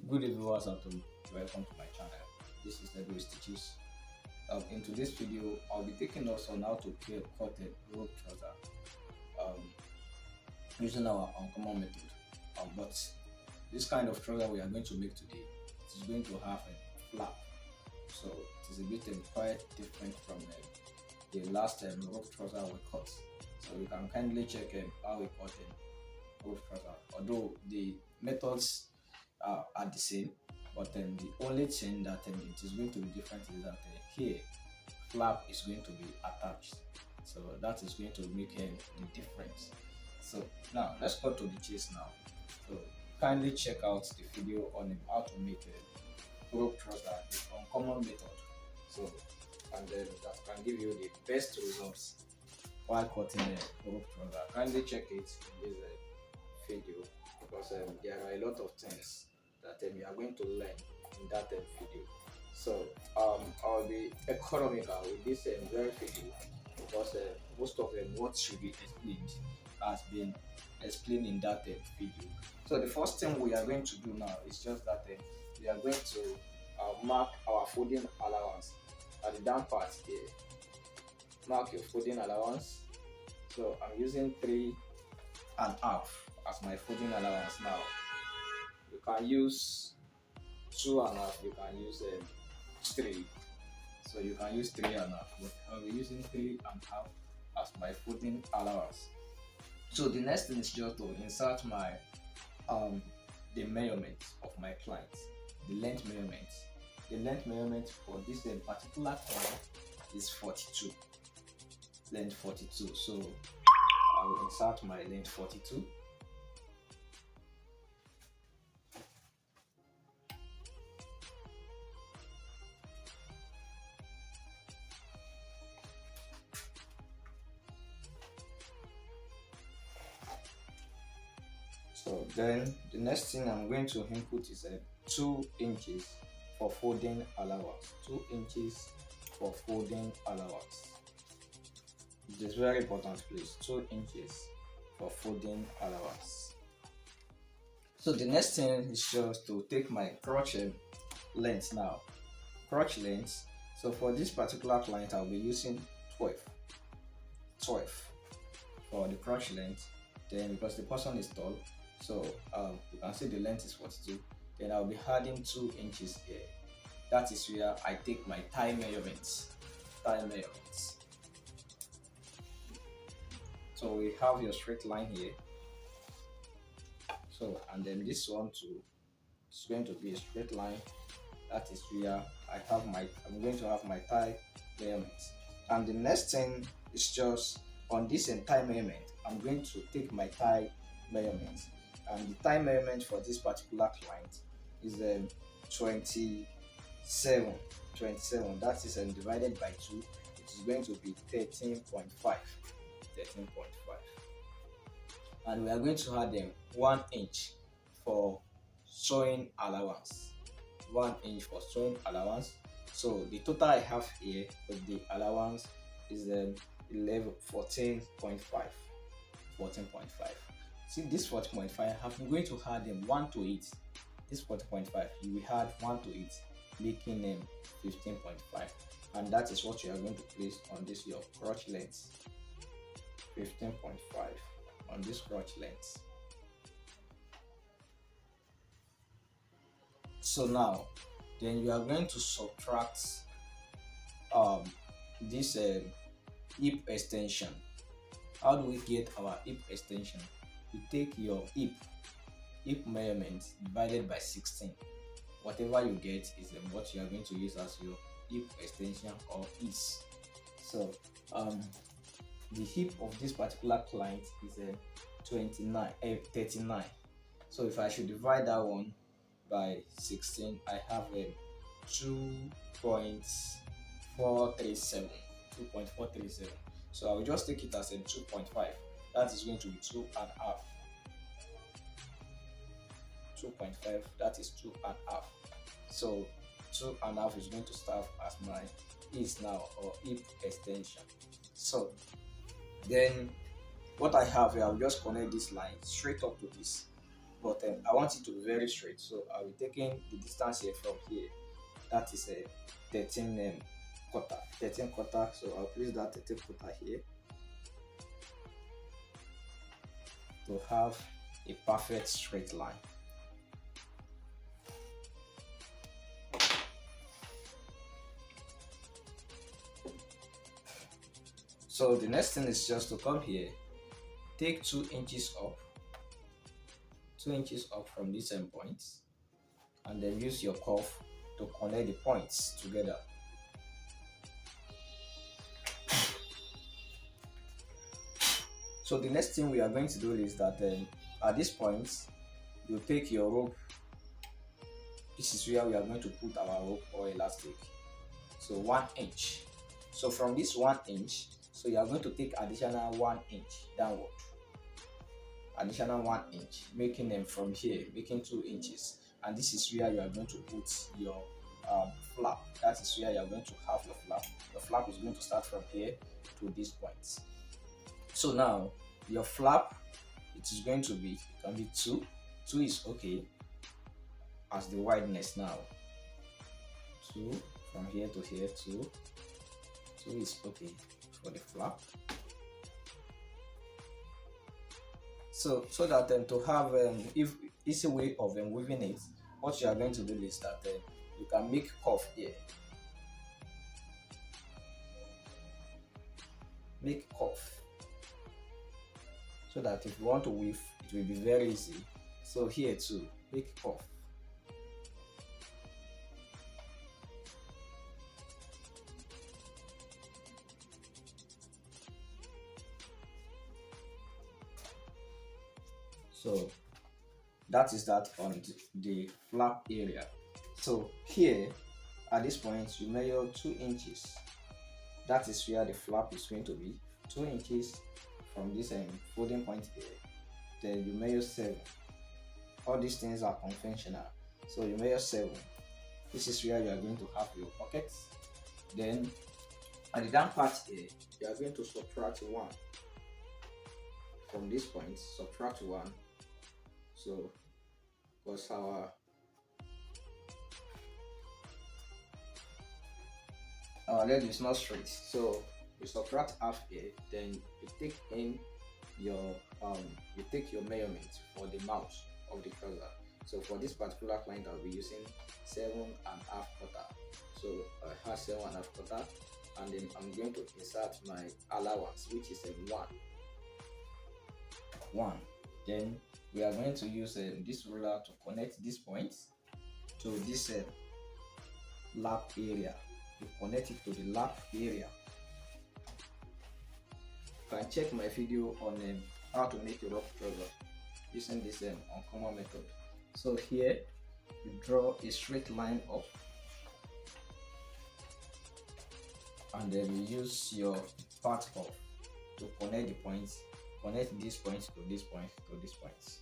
Good evening, viewers, and welcome to my channel. This is Edwin Stitches. In today's video, I'll be taking us on how to create cotton rope trouser um, using our uncommon method. But this kind of trouser we are going to make today, it is going to have a flap, so it is a bit quite different from the last rope trouser we cut. So you can kindly check how we cut a rope trouser. Although the methods are the same, but the only thing that it is going to be different is that here flap is going to be attached, so that is going to make the difference. So now let's go to the chase now. So kindly check out the video on how to make a rope trouser the uncommon method, so and then that can give you the best results while cutting a rope trouser. Kindly check it in this video, because there are a lot of things that you are going to learn in that video. So I'll be economical with this very video, because most of what should be explained has been explained in that video. So the first thing we are going to do now is just that we are going to mark our folding allowance at the down part here. Mark your folding allowance. So I'm using 3.5 as my folding allowance now. You can use 2.5, you can use 3. So you can use 3.5, but I'll be using 3.5 as my folding allowance. So the next thing is just to insert my the measurement of my client, the length measurement. The length measurement for this particular client is 42. Length 42. So I will insert my length 42. So then the next thing I'm going to input is 2 inches for folding allowance. 2 inches for folding allowance. It is very important, please. 2 inches for folding allowance. So the next thing is just to take my crotch length now. Crotch length. So for this particular client, I'll be using 12 for the crotch length. Then because the person is tall, so you can see the length is 42. Then I'll be adding 2 inches here. That is where I take my thigh measurements. So we have your straight line here. So and then this one too is going to be a straight line. That is where I'm going to have my thigh measurements. And the next thing is just on this entire measurement, I'm going to take my thigh measurement. And the thigh measurement for this particular client is 27. That is divided by 2. It is going to be 13.5. And we are going to add 1 inch for sewing allowance. 1 inch for sewing allowance. So the total I have here with the allowance is 14.5. See this 14.5, I'm going to add 1 to it. This 14.5, you will add 1 to it, making 15.5, and that is what you are going to place on this your crotch length. 15.5 on this crotch length. So now then you are going to subtract this hip extension. How do we get our hip extension? You take your hip measurement divided by 16. Whatever you get is what you are going to use as your hip extension or is. So the hip of this particular client is 39. So if I should divide that one by 16, I have 2.437. So I will just take it as 2.5. That is going to be 2.5. 2.5, that is 2.5. So 2.5 is going to serve as my is now, or hip extension. So then what I have here, I'll just connect this line straight up to this. but I want it to be very straight. So I'll be taking the distance here from here. That is a 13 quarter. 13 quarter. So I'll place that 13 quarter here to have a perfect straight line. So the next thing is just to come here, take 2 inches up, 2 inches up from this end point, and then use your curve to connect the points together. So the next thing we are going to do is that at this point, you take your rope. This is where we are going to put our rope or elastic. So 1 inch. So from this 1 inch, so you are going to take additional 1 inch downward. Additional 1 inch, making them from here, making 2 inches. And this is where you are going to put your flap. That is where you are going to have your flap. Your flap is going to start from here to this point. So now your flap, it is going to be, it can be 2. 2 is okay as the wideness now. 2 from here to here, 2. 2 is okay for the flap. So that to have if easy way of weaving it, what you are going to do is that you can make curve here. Make curve. So that if you want to weave, it will be very easy. So here too, make curve. So that is that on the flap area. So here at this point you measure 2 inches. That is where the flap is going to be. 2 inches from this folding point here. Then you measure 7. All these things are conventional. So you measure 7. This is where you are going to have your pockets. Then at the down part here, you are going to subtract 1. From this point, subtract 1. So because our leg is not straight, so you subtract half here, then you take in your you take your measurement for the mouth of the trouser. So for this particular client I'll be using 7.5 quarter. So I have 7.5 quarter, and then I'm going to insert my allowance, which is a 1. Then we are going to use this ruler to connect this point to this lap area. You connect it to the lap area. You can check my video on how to make a rope trouser using this uncommon method. So here you draw a straight line up, and then you use your part of to connect the points. Connect this point to this point to this point.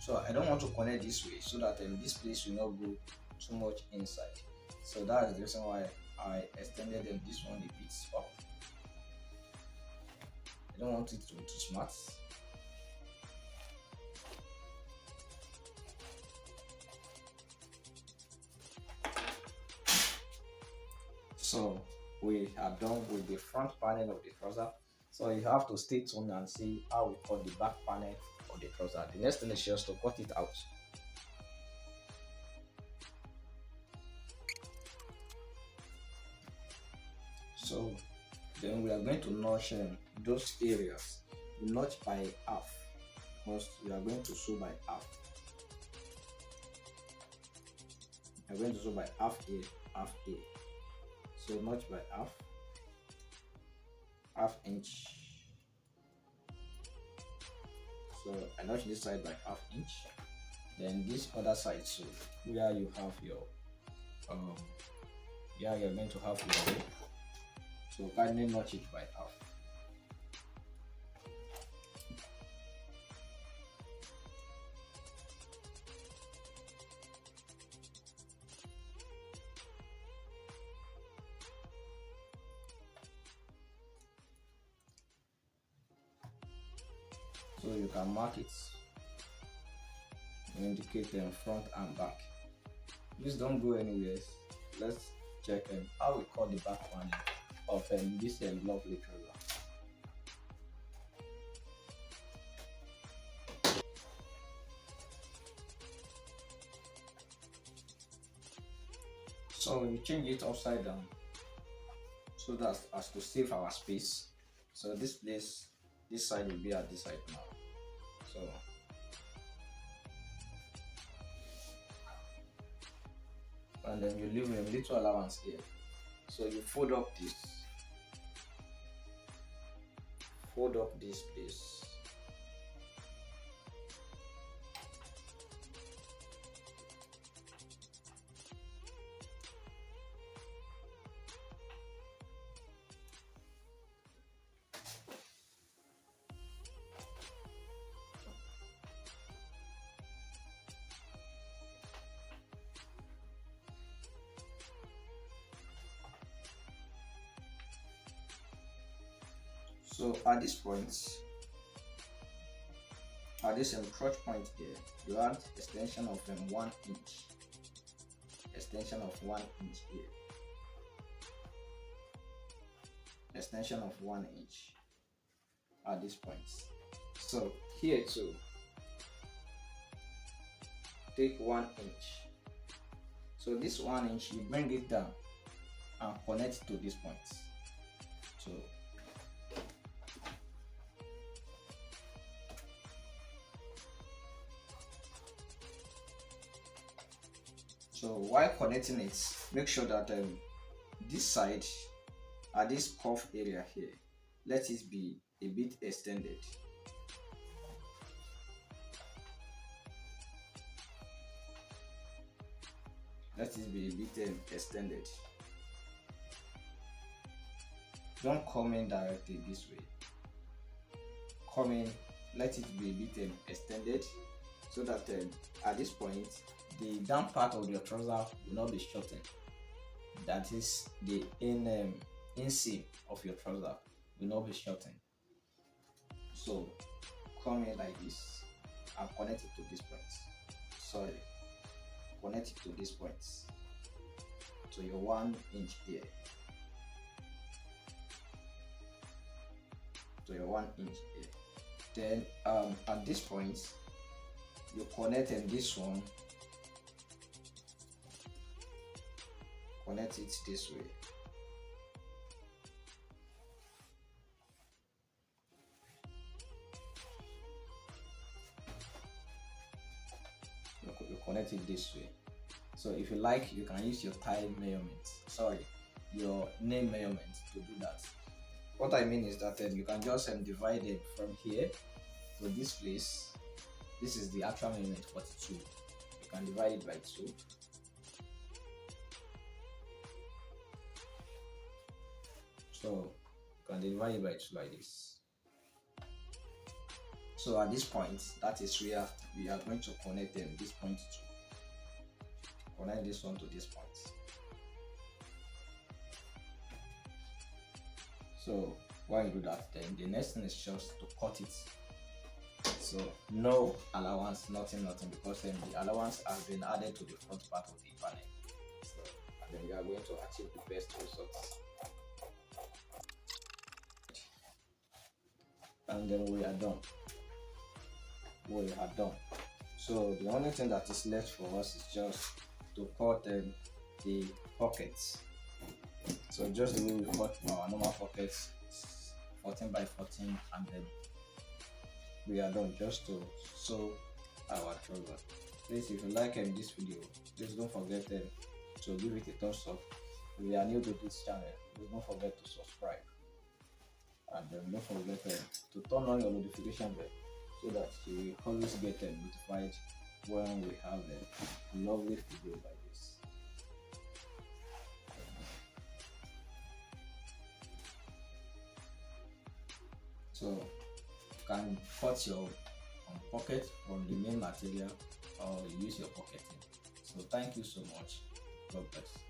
So I don't want to connect this way so that this place will not go too much inside. So that is the reason why I extended this one a bit up. I don't want it to be too smart. So we are done with the front panel of the trouser. So you have to stay tuned and see how we cut the back panel of the trouser. The next thing is just to cut it out. So then we are going to notch those areas. You notch by half, because you are going to sew by half. You are going to sew by half here, half here. So notch by half inch. So I notch this side by ½ inch. Then this other side, so where you have your yeah, you're going to have your rope. So kindly notch it by half. so you can mark it, indicate them front and back. Please don't go anywhere. Let's check how we cut the back one of this lovely trouser. So we change it upside down so that as to save our space. So this side will be at this side now. So and then you leave a little allowance here. So you fold up this place. So at this point, at this crotch point here, you add extension of 1 inch. Extension of 1 inch here. Extension of 1 inch at this point. So here too, take 1 inch. So this 1 inch, you bring it down and connect to this point. So while connecting it, make sure that this side at this cuff area here, let it be a bit extended. Let it be a bit extended. Don't come in directly this way. Come in, let it be a bit extended, so that at this point the down part of your trouser will not be shortened. That is, the inseam of your trouser will not be shortened. So come in like this and connect it to this point. Connect it to this point, to your 1 inch here, to your 1 inch here. Then at this point, you connect this one, connect it this way. You connect it this way. So if you like, you can use your thigh measurement, your knee measurement to do that. What I mean is that you can just divide it from here to this place. This is the actual measurement, 42. You can divide it by 2. So you can divide it by 2 like this. So at this point, that is where we are going to connect this point to. Connect this one to this point. So while you do that, then the next thing is just to cut it. So no allowance, nothing, because the allowance has been added to the front part of the panel. So, and then we are going to achieve the best results. And then we are done. We are done. So the only thing that is left for us is just to cut the pockets. So just the way we cut our normal pockets, 14 by 14, and then we are done, just to sew our trouser. Please, if you like this video, please don't forget to give it a thumbs up. If you are new to this channel, please don't forget to subscribe, and don't forget to turn on your notification bell so that you will always get notified when we have a lovely video like this. So you can cut your pocket from the main material, or use your pocketing. So thank you so much. God bless.